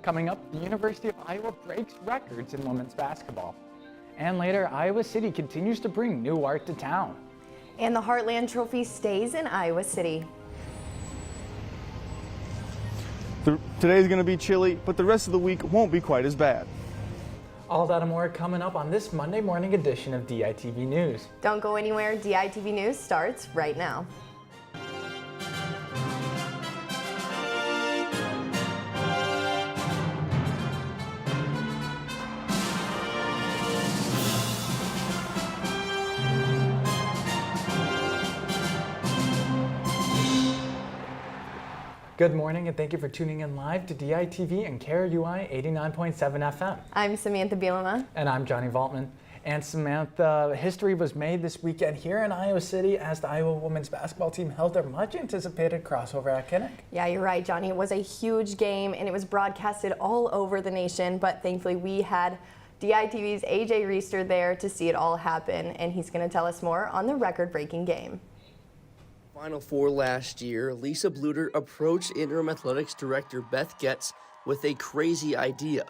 Coming up, the University of Iowa breaks records in women's basketball. And later, Iowa City continues to bring new art to town. And the Heartland Trophy stays in Iowa City. Today's going to be chilly, but the rest of the week won't be quite as bad. All that and more coming up on this Monday morning edition of DITV News. Don't go anywhere. DITV News starts right now. Good morning and thank you for tuning in live to DITV and KRUI 89.7 FM. I'm Samantha Bielema. And I'm Johnny Valtman. And Samantha, history was made this weekend here in Iowa City as the Iowa women's basketball team held their much anticipated crossover at Kinnick. Yeah, you're right, Johnny. It was a huge game and it was broadcasted all over the nation, but thankfully we had DITV's AJ Reister there to see it all happen, and he's going to tell us more on the record-breaking game. Final Four last year, Lisa Bluter approached interim athletics director Beth Getz with a crazy idea: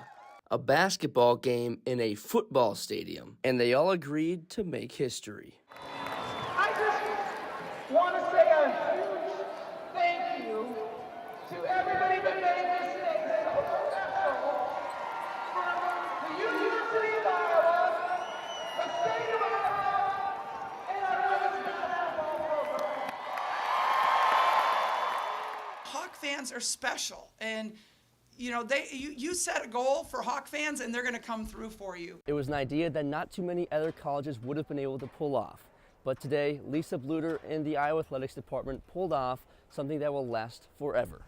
a basketball game in a football stadium, and they all agreed to make history. I just want to say a huge thank you to everybody that made this day so special, from the University of Iowa, the state of Iowa, and our women's basketball program. Hawk fans are special, and you know, you set a goal for Hawk fans and they're going to come through for you. It was an idea that not too many other colleges would have been able to pull off. But today, Lisa Bluter and the Iowa Athletics Department pulled off something that will last forever.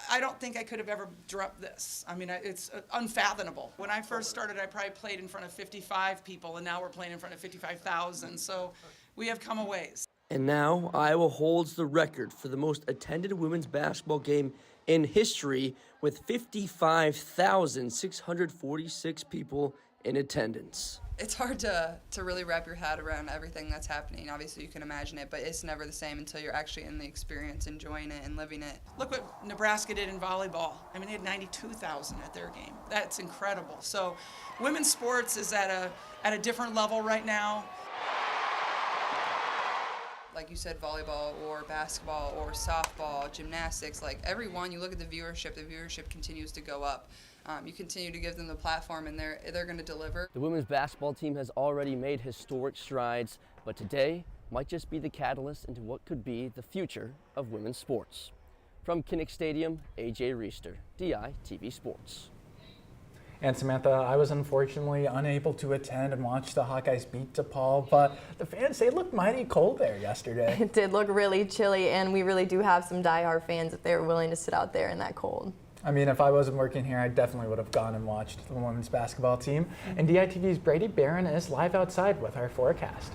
I don't think I could have ever dreamt this. I mean, it's unfathomable. When I first started, I probably played in front of 55 people, and now we're playing in front of 55,000. So we have come a ways. And now, Iowa holds the record for the most attended women's basketball game in history, with 55,646 people in attendance. It's hard to really wrap your head around everything that's happening. Obviously, you can imagine it, but it's never the same until you're actually in the experience, enjoying it and living it. Look what Nebraska did in volleyball. I mean, they had 92,000 at their game. That's incredible. So women's sports is at a different level right now. Like you said, volleyball or basketball or softball, gymnastics, like every one, you look at the viewership continues to go up. You continue to give them the platform, and they're going to deliver. The women's basketball team has already made historic strides, but today might just be the catalyst into what could be the future of women's sports. From Kinnick Stadium, AJ Reister, DITV Sports. And Samantha, I was unfortunately unable to attend and watch the Hawkeyes beat DePaul, but the fans, they looked mighty cold there yesterday. It did look really chilly, and we really do have some diehard fans if they were willing to sit out there in that cold. I mean, if I wasn't working here, I definitely would have gone and watched the women's basketball team. And DITV's Brady Barron is live outside with our forecast.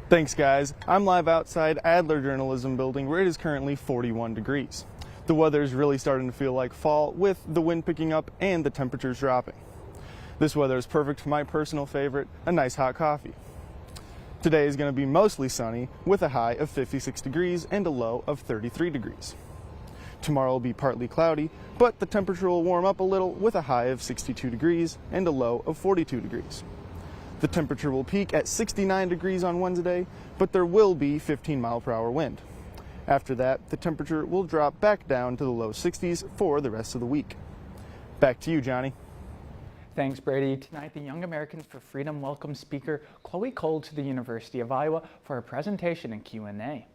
Thanks, guys. I'm live outside Adler Journalism Building, where it is currently 41 degrees. The weather is really starting to feel like fall, with the wind picking up and the temperatures dropping. This weather is perfect for my personal favorite, a nice hot coffee. Today is going to be mostly sunny, with a high of 56 degrees and a low of 33 degrees. Tomorrow will be partly cloudy, but the temperature will warm up a little with a high of 62 degrees and a low of 42 degrees. The temperature will peak at 69 degrees on Wednesday, but there will be 15-mile-per-hour wind. After that, the temperature will drop back down to the low 60s for the rest of the week. Back to you, Johnny. Thanks, Brady. Tonight, the Young Americans for Freedom welcome speaker Chloe Cole to the University of Iowa for a presentation and Q&A.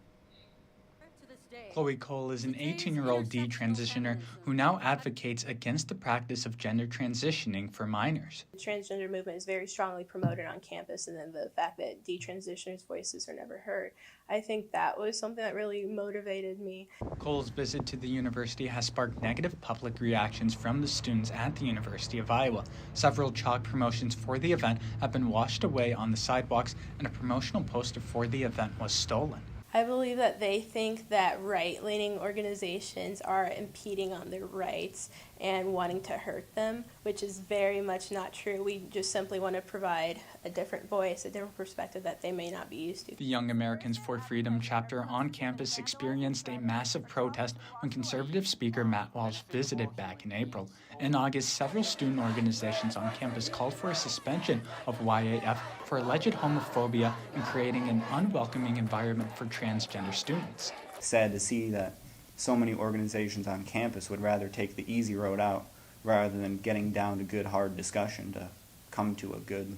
Chloe Cole is an 18-year-old detransitioner who now advocates against the practice of gender transitioning for minors. The transgender movement is very strongly promoted on campus, and then the fact that detransitioners' voices are never heard, I think that was something that really motivated me. Cole's visit to the university has sparked negative public reactions from the students at the University of Iowa. Several chalk promotions for the event have been washed away on the sidewalks, and a promotional poster for the event was stolen. I believe that they think that right-leaning organizations are impeding on their rights and wanting to hurt them, which is very much not true. We just simply want to provide a different voice, a different perspective that they may not be used to. The Young Americans for Freedom chapter on campus experienced a massive protest when conservative speaker Matt Walsh visited back in April. In August, several student organizations on campus called for a suspension of YAF for alleged homophobia and creating an unwelcoming environment for transgender students. Sad to see that so many organizations on campus would rather take the easy road out rather than getting down to good, hard discussion to come to a good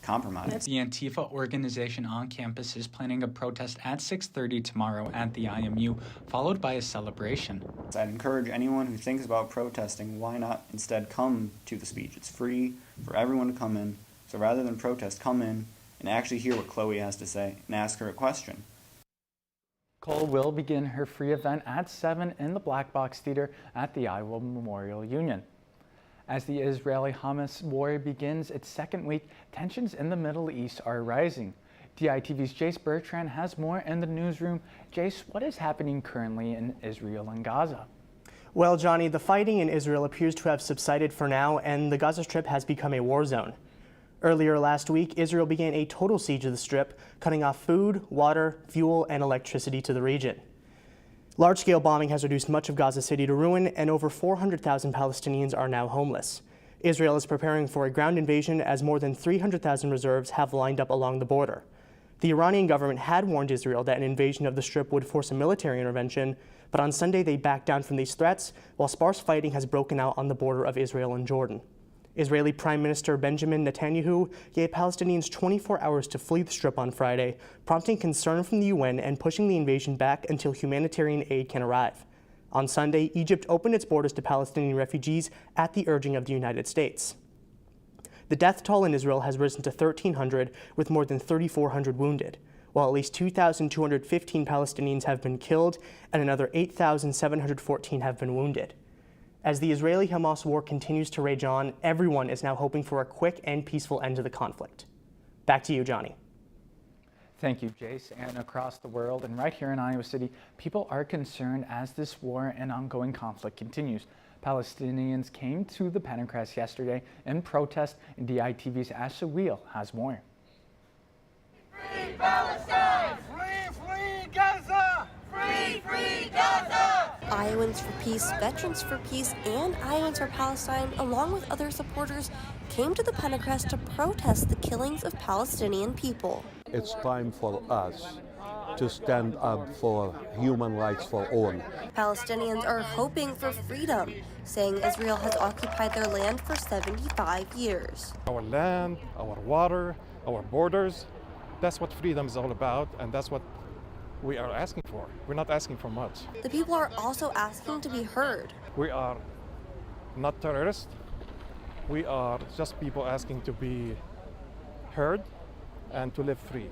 compromise. The Antifa organization on campus is planning a protest at 6:30 tomorrow at the IMU, followed by a celebration. I'd encourage anyone who thinks about protesting, why not instead come to the speech? It's free for everyone to come in. So rather than protest, come in and actually hear what Chloe has to say and ask her a question. Cole will begin her free event at 7 in the Black Box Theater at the Iowa Memorial Union. As the Israeli-Hamas war begins its second week, tensions in the Middle East are rising. DITV's Jace Bertrand has more in the newsroom. Jace, what is happening currently in Israel and Gaza? Well, Johnny, the fighting in Israel appears to have subsided for now, and the Gaza Strip has become a war zone. Earlier last week, Israel began a total siege of the Strip, cutting off food, water, fuel, and electricity to the region. Large-scale bombing has reduced much of Gaza City to ruin, and over 400,000 Palestinians are now homeless. Israel is preparing for a ground invasion as more than 300,000 reserves have lined up along the border. The Iranian government had warned Israel that an invasion of the Strip would force a military intervention, but on Sunday they backed down from these threats, while sparse fighting has broken out on the border of Israel and Jordan. Israeli Prime Minister Benjamin Netanyahu gave Palestinians 24 hours to flee the Strip on Friday, prompting concern from the UN and pushing the invasion back until humanitarian aid can arrive. On Sunday, Egypt opened its borders to Palestinian refugees at the urging of the United States. The death toll in Israel has risen to 1,300, with more than 3,400 wounded, while at least 2,215 Palestinians have been killed and another 8,714 have been wounded. As the Israeli-Hamas war continues to rage on, everyone is now hoping for a quick and peaceful end to the conflict. Back to you, Johnny. Thank you, Jace. And across the world and right here in Iowa City, people are concerned as this war and ongoing conflict continues. Palestinians came to the Pancras yesterday in protest, and DITV's Ashley Wheel has more. Free Palestine! Free Gaza! Free Gaza! Iowans for Peace, Veterans for Peace, and Iowans for Palestine, along with other supporters, came to the Pancras to protest the killings of Palestinian people. It's time for us to stand up for human rights for all. Palestinians are hoping for freedom, saying Israel has occupied their land for 75 years. Our land, our water, our borders, that's what freedom is all about, and that's what we are asking for. We're not asking for much. The people are also asking to be heard. We are not terrorists. We are just people asking to be heard and to live free.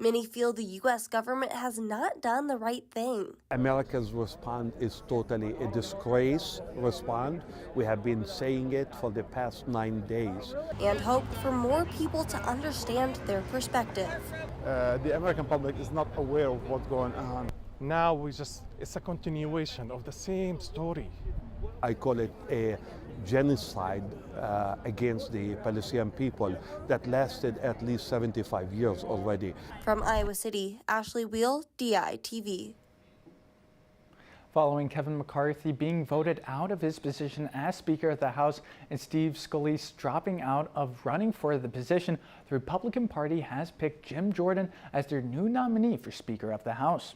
Many feel the U.S. government has not done the right thing. America's response is totally a disgrace response. We have been saying it for the past 9 days. And hope for more people to understand their perspective. The American public is not aware of what's going on. Now it's a continuation of the same story. I call it a genocide against the Palestinian people that lasted at least 75 years already. From Iowa City, Ashley Wheel, DITV. Following Kevin McCarthy being voted out of his position as Speaker of the House and Steve Scalise dropping out of running for the position, the Republican Party has picked Jim Jordan as their new nominee for Speaker of the House.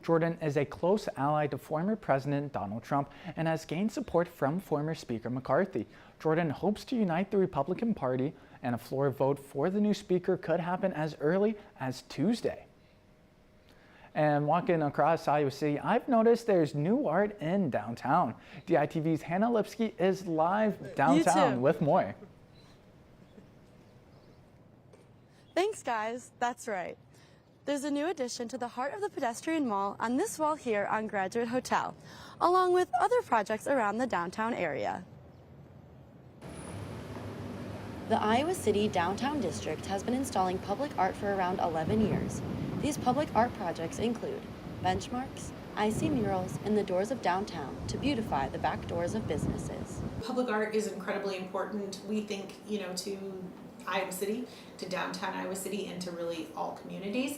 Jordan is a close ally to former President Donald Trump and has gained support from former Speaker McCarthy. Jordan hopes to unite the Republican Party, and a floor vote for the new Speaker could happen as early as Tuesday. And walking across Iowa City, I've noticed there's new art in downtown. DITV's Hannah Lipsky is live downtown with more. Thanks, guys. That's right. There's a new addition to the heart of the pedestrian mall on this wall here on Graduate Hotel, along with other projects around the downtown area. The Iowa City Downtown District has been installing public art for around 11 years. These public art projects include benchmarks, icy murals in the doors of downtown to beautify the back doors of businesses. Public art is incredibly important, we think, to Iowa City, to downtown Iowa City, and to really all communities,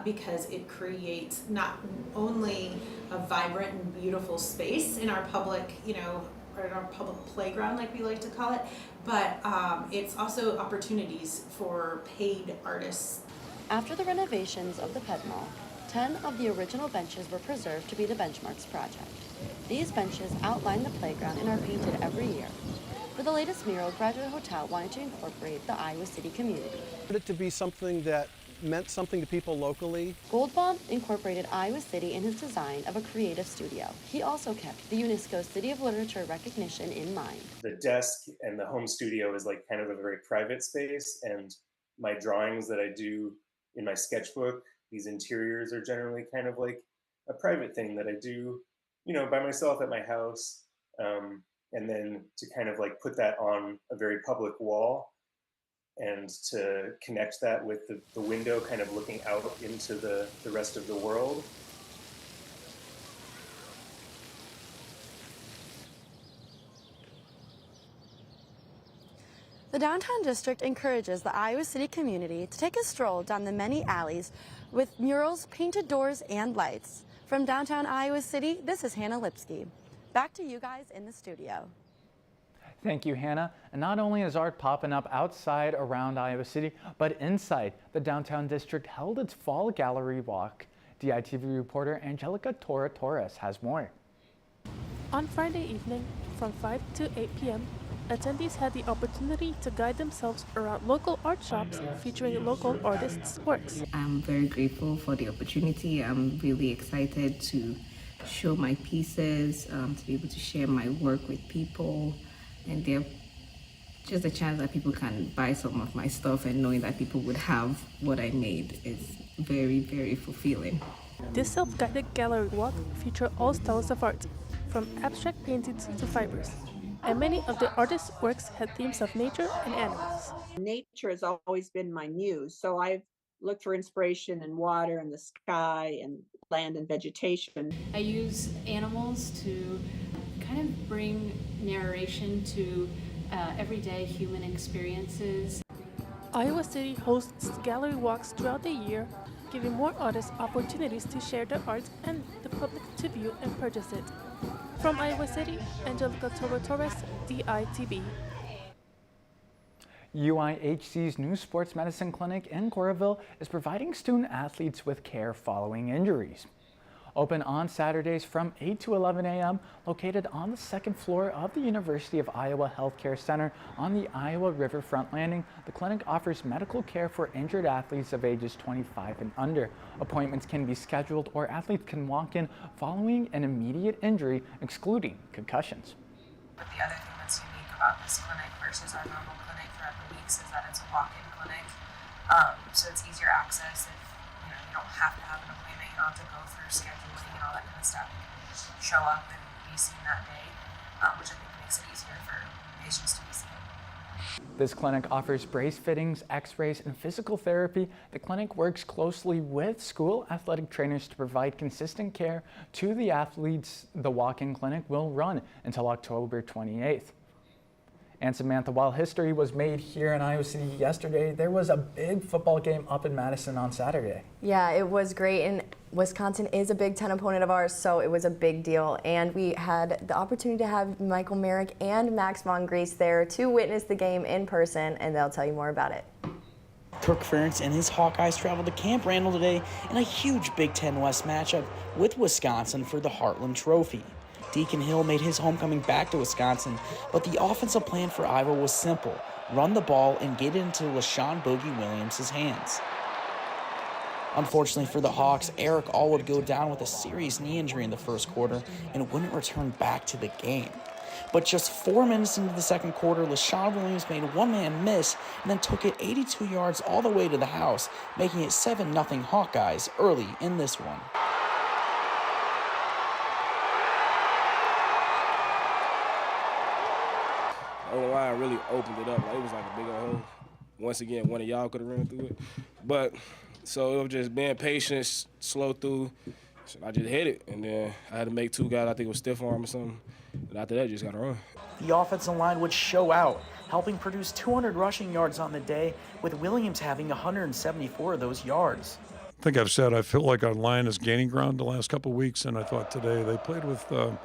because it creates not only a vibrant and beautiful space in our public, or in our public playground, like we like to call it, but it's also opportunities for paid artists. After the renovations of the Ped Mall, 10 of the original benches were preserved to be the Benchmarks project. These benches outline the playground and are painted every year. For the latest mural, Graduate Hotel wanted to incorporate the Iowa City community. For it to be something that meant something to people locally. Goldbaum incorporated Iowa City in his design of a creative studio. He also kept the UNESCO City of Literature recognition in mind. The desk and the home studio is like kind of a very private space, and my drawings that I do in my sketchbook, these interiors are generally kind of like a private thing that I do, by myself at my house. And then to kind of like put that on a very public wall and to connect that with the window kind of looking out into the rest of the world. The downtown district encourages the Iowa City community to take a stroll down the many alleys with murals, painted doors, and lights. From downtown Iowa City, this is Hannah Lipsky. Back to you guys in the studio. Thank you, Hannah. And not only is art popping up outside around Iowa City, but inside, the downtown district held its fall gallery walk. DITV reporter Angelica Torres has more. On Friday evening, from 5 to 8 p.m., attendees had the opportunity to guide themselves around local art shops featuring local artists' works. I'm very grateful for the opportunity. I'm really excited to show my pieces, to be able to share my work with people, and there's just a chance that people can buy some of my stuff, and knowing that people would have what I made is very, very fulfilling. This self-guided gallery walk featured all styles of art, from abstract paintings to fibers, and many of the artists' works had themes of nature and animals. Nature has always been my muse, so I've looked for inspiration in water and the sky and land and vegetation. I use animals to kind of bring narration to everyday human experiences. Iowa City hosts gallery walks throughout the year, giving more artists opportunities to share their art and the public to view and purchase it. From Iowa City, Angelica Torres, DITV. UIHC's new sports medicine clinic in Coralville is providing student athletes with care following injuries. Open on Saturdays from 8 to 11 a.m., located on the second floor of the University of Iowa Healthcare Center on the Iowa Riverfront Landing, the clinic offers medical care for injured athletes of ages 25 and under. Appointments can be scheduled, or athletes can walk in following an immediate injury, excluding concussions. But the other thing that's unique about this clinic versus our normal clinic throughout the weeks is that it's a walk-in clinic, so it's easier access. If you don't have to have an appointment, you don't have to go through scheduling and all that kind of stuff. You can show up and be seen that day, which I think makes it easier for patients to be seen. This clinic offers brace fittings, x-rays, and physical therapy. The clinic works closely with school athletic trainers to provide consistent care to the athletes. The walk-in clinic will run until October 28th. And Samantha, while history was made here in Iowa City yesterday, there was a big football game up in Madison on Saturday. Yeah, it was great, and Wisconsin is a Big Ten opponent of ours, so it was a big deal. And we had the opportunity to have Michael Merrick and Max von Grease there to witness the game in person, and they'll tell you more about it. Kirk Ferentz and his Hawkeyes traveled to Camp Randall today in a huge Big Ten West matchup with Wisconsin for the Heartland Trophy. Deacon Hill made his homecoming back to Wisconsin, but the offensive plan for Iowa was simple: run the ball and get it into LaShawn Bogey Williams' hands. Unfortunately for the Hawks, Eric All would go down with a serious knee injury in the first quarter and wouldn't return back to the game. But just 4 minutes into the second quarter, LaShawn Williams made a one-man miss and then took it 82 yards all the way to the house, making it 7-0 Hawkeyes early in this one. O-line really opened it up. Like, it was like a big old hole. Once again, one of y'all could have run through it. But So it was just being patient, slow through. So I just hit it, and then I had to make 2 guys, I think it was stiff arm or something. And after that, just got to run. The offensive line would show out, helping produce 200 rushing yards on the day, with Williams having 174 of those yards. I think I've said I feel like our line is gaining ground the last couple of weeks, and I thought today they played with a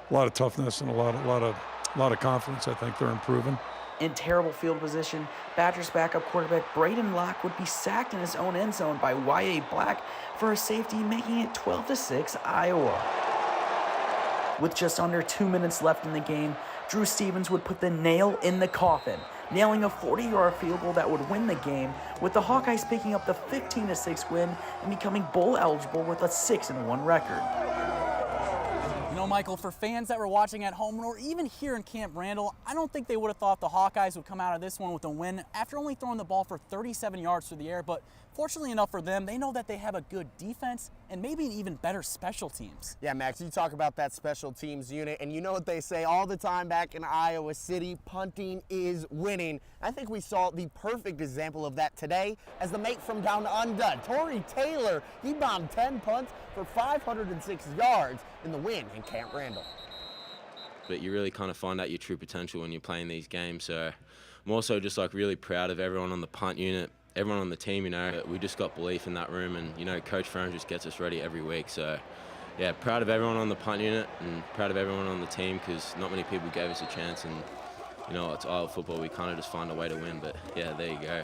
lot of toughness and a lot of confidence. I think they're improving. In terrible field position, Badgers backup quarterback Braden Locke would be sacked in his own end zone by Y.A. Black for a safety, making it 12-6 Iowa. With just under 2 minutes left in the game, Drew Stevens would put the nail in the coffin, nailing a 40-yard field goal that would win the game, with the Hawkeyes picking up the 15-6 win and becoming bowl eligible with a 6-1 record. You know, Michael, for fans that were watching at home or even here in Camp Randall, I don't think they would have thought the Hawkeyes would come out of this one with a win after only throwing the ball for 37 yards through the air. But fortunately enough for them, they know that they have a good defense and maybe an even better special teams. Yeah, Max, you talk about that special teams unit, and you know what they say all the time back in Iowa City, punting is winning. I think we saw the perfect example of that today as the mate from Down Under, Tory Taylor. He bombed 10 punts for 506 yards in the win in Camp Randall. But you really kind of find out your true potential when you're playing these games. So I'm also just like really proud of everyone on the punt unit, everyone on the team. You know, we just got belief in that room, and you know, Coach Ferrin just gets us ready every week. So yeah, proud of everyone on the punt unit and proud of everyone on the team, because not many people gave us a chance. And you know, it's Iowa football. We kind of just find a way to win. But yeah, there you go.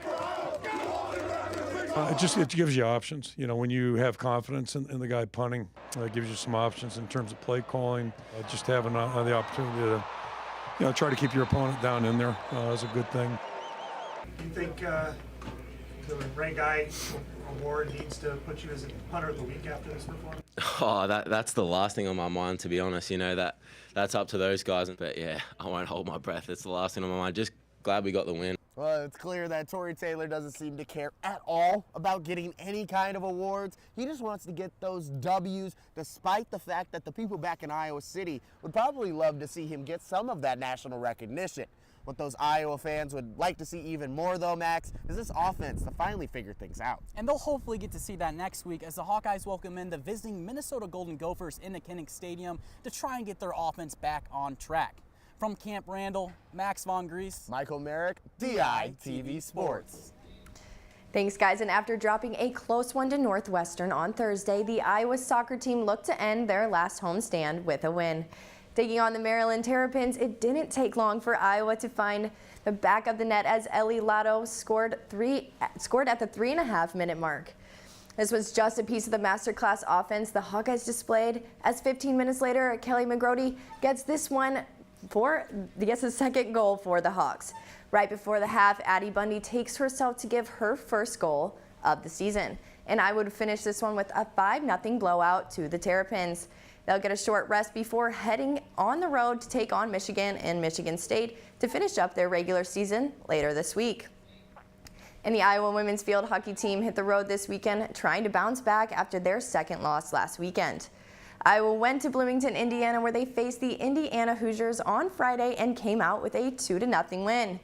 It gives you options. You know, when you have confidence in the guy punting, it gives you some options in terms of play calling. Just having the opportunity to, you know, try to keep your opponent down in there is a good thing. Do you think the Ray Guy Award needs to put you as a punter of the week after this performance? Oh, that's the last thing on my mind, to be honest. You know, that's up to those guys. But yeah, I won't hold my breath. It's the last thing on my mind. Just glad we got the win. Well, it's clear that Tory Taylor doesn't seem to care at all about getting any kind of awards. He just wants to get those W's, despite the fact that the people back in Iowa City would probably love to see him get some of that national recognition. What those Iowa fans would like to see even more, though, Max, is this offense to finally figure things out. And they'll hopefully get to see that next week as the Hawkeyes welcome in the visiting Minnesota Golden Gophers into Kinnick Stadium to try and get their offense back on track. From Camp Randall, Max Von Grease, Michael Merrick, DITV Sports. Thanks, guys. And after dropping a close one to Northwestern on Thursday, the Iowa soccer team looked to end their last homestand with a win. Taking on the Maryland Terrapins, it didn't take long for Iowa to find the back of the net as Ellie Lotto scored at the 3.5-minute mark. This was just a piece of the masterclass offense the Hawkeyes displayed, as 15 minutes later, Kelly McGrody gets the second goal for the Hawks. Right before the half, Addie Bundy takes herself to give her first goal of the season. And I would finish this one with a 5-0 blowout to the Terrapins. They'll get a short rest before heading on the road to take on Michigan and Michigan State to finish up their regular season later this week. And the Iowa women's field hockey team hit the road this weekend, trying to bounce back after their second loss last weekend. Iowa went to Bloomington, Indiana, where they faced the Indiana Hoosiers on Friday and came out with a 2-0 win.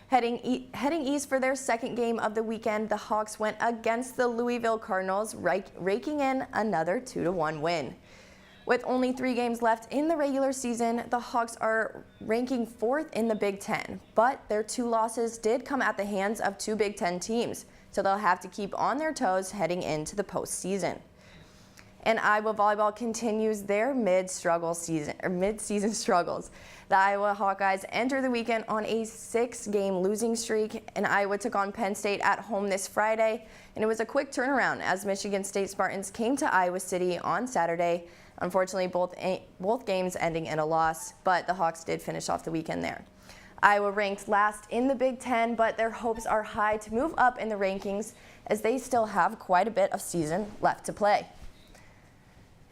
Heading east for their second game of the weekend, the Hawks went against the Louisville Cardinals, raking in another 2-1 win. With only 3 games left in the regular season, the Hawks are ranking 4th in the Big Ten, but their 2 losses did come at the hands of 2 Big Ten teams, so they'll have to keep on their toes heading into the postseason. And Iowa volleyball continues their mid-season struggles. The Iowa Hawkeyes enter the weekend on a 6-game losing streak, and Iowa took on Penn State at home this Friday, and it was a quick turnaround as Michigan State Spartans came to Iowa City on Saturday. Unfortunately, both games ending in a loss, but the Hawks did finish off the weekend there. Iowa ranked last in the Big Ten, but their hopes are high to move up in the rankings as they still have quite a bit of season left to play.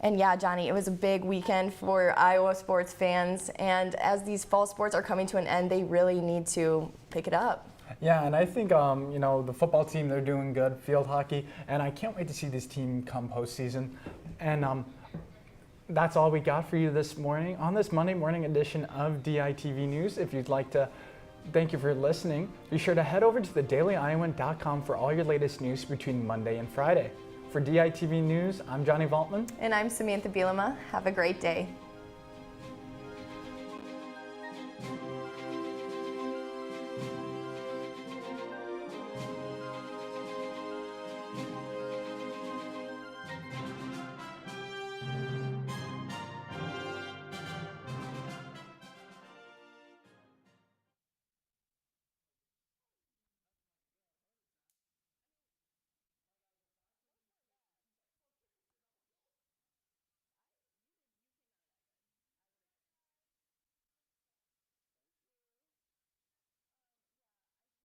And yeah, Johnny, it was a big weekend for Iowa sports fans, and as these fall sports are coming to an end, they really need to pick it up. Yeah, and I think, you know, the football team, they're doing good, field hockey, and I can't wait to see this team come postseason. And that's all we got for you this morning on this Monday morning edition of DITV News. If you'd like to Thank you for listening. Be sure to head over to thedailyiowan.com for all your latest news between Monday and Friday. For DITV News, I'm Johnny Valtman. And I'm Samantha Bielema. Have a great day.